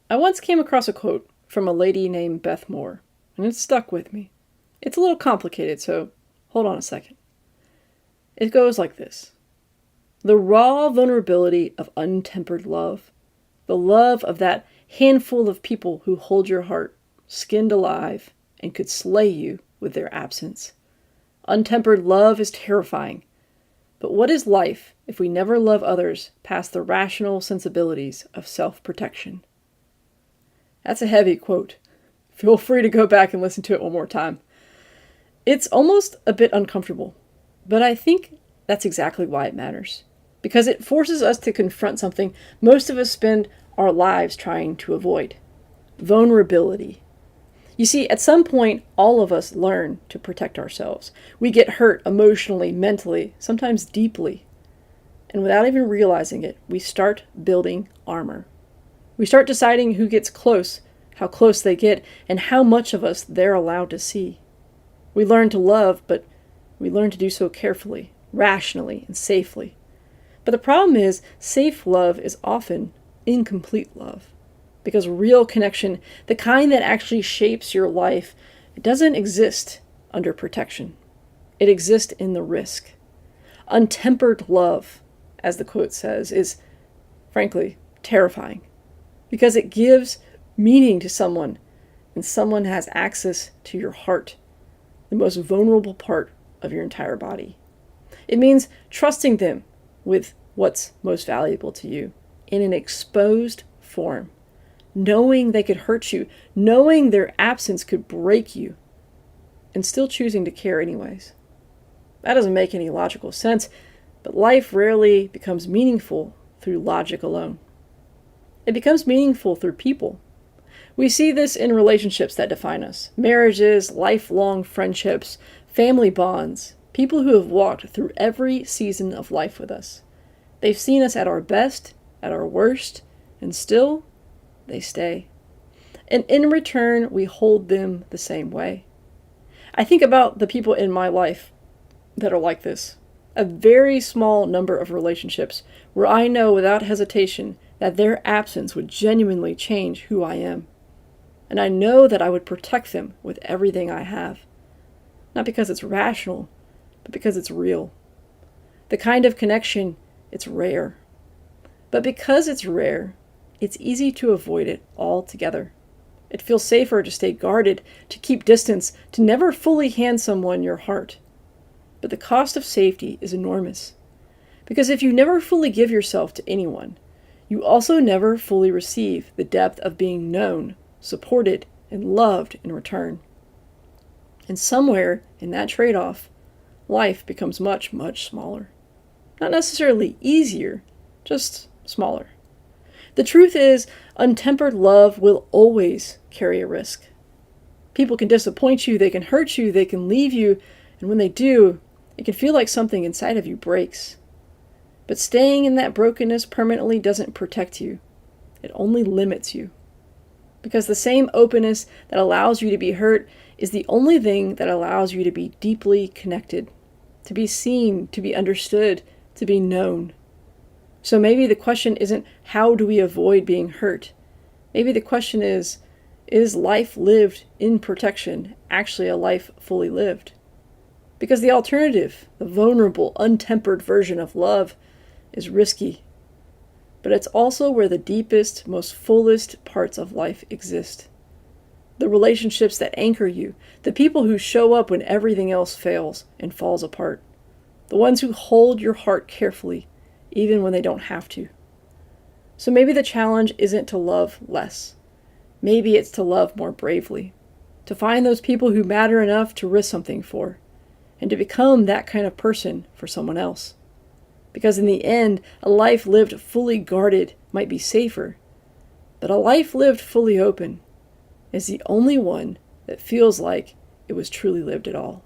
I once came across a quote from a lady named Beth Moore, and it stuck with me. It's a little complicated, so hold on a second. It goes like this: the raw vulnerability of untempered love, the love of that handful of people who hold your heart, skinned alive, and could slay you with their absence. Untempered love is terrifying. But what is life if we never love others past the rational sensibilities of self-protection? That's a heavy quote. Feel free to go back and listen to it one more time. It's almost a bit uncomfortable, but I think that's exactly why it matters. Because it forces us to confront something most of us spend our lives trying to avoid: vulnerability. You see, at some point, all of us learn to protect ourselves. We get hurt emotionally, mentally, sometimes deeply. And without even realizing it, we start building armor. We start deciding who gets close, how close they get, and how much of us they're allowed to see. We learn to love, but we learn to do so carefully, rationally, and safely. But the problem is, safe love is often incomplete love. Because real connection, the kind that actually shapes your life, it doesn't exist under protection. It exists in the risk. Untempered love, as the quote says, is, frankly, terrifying. Because it gives meaning to someone, and someone has access to your heart, the most vulnerable part of your entire body. It means trusting them with what's most valuable to you in an exposed form. Knowing they could hurt you, knowing their absence could break you, and still choosing to care anyways. That doesn't make any logical sense, but life rarely becomes meaningful through logic alone. It becomes meaningful through people. We see this in relationships that define us: marriages, lifelong friendships, family bonds, people who have walked through every season of life with us. They've seen us at our best, at our worst, and still they stay. And in return, we hold them the same way. I think about the people in my life that are like this. A very small number of relationships where I know without hesitation that their absence would genuinely change who I am. And I know that I would protect them with everything I have. Not because it's rational, but because it's real. The kind of connection, it's rare. But because it's rare, it's easy to avoid it altogether. It feels safer to stay guarded, to keep distance, to never fully hand someone your heart. But the cost of safety is enormous. Because if you never fully give yourself to anyone, you also never fully receive the depth of being known, supported, and loved in return. And somewhere in that trade-off, life becomes much, much smaller. Not necessarily easier, just smaller. The truth is, untempered love will always carry a risk. People can disappoint you, they can hurt you, they can leave you, and when they do, it can feel like something inside of you breaks. But staying in that brokenness permanently doesn't protect you. It only limits you. Because the same openness that allows you to be hurt is the only thing that allows you to be deeply connected, to be seen, to be understood, to be known. So maybe the question isn't how do we avoid being hurt? Maybe the question is life lived in protection actually a life fully lived? Because the alternative, the vulnerable, untempered version of love, is risky. But it's also where the deepest, most fullest parts of life exist. The relationships that anchor you, the people who show up when everything else fails and falls apart, the ones who hold your heart carefully, even when they don't have to. So maybe the challenge isn't to love less. Maybe it's to love more bravely, to find those people who matter enough to risk something for, and to become that kind of person for someone else. Because in the end, a life lived fully guarded might be safer, but a life lived fully open is the only one that feels like it was truly lived at all.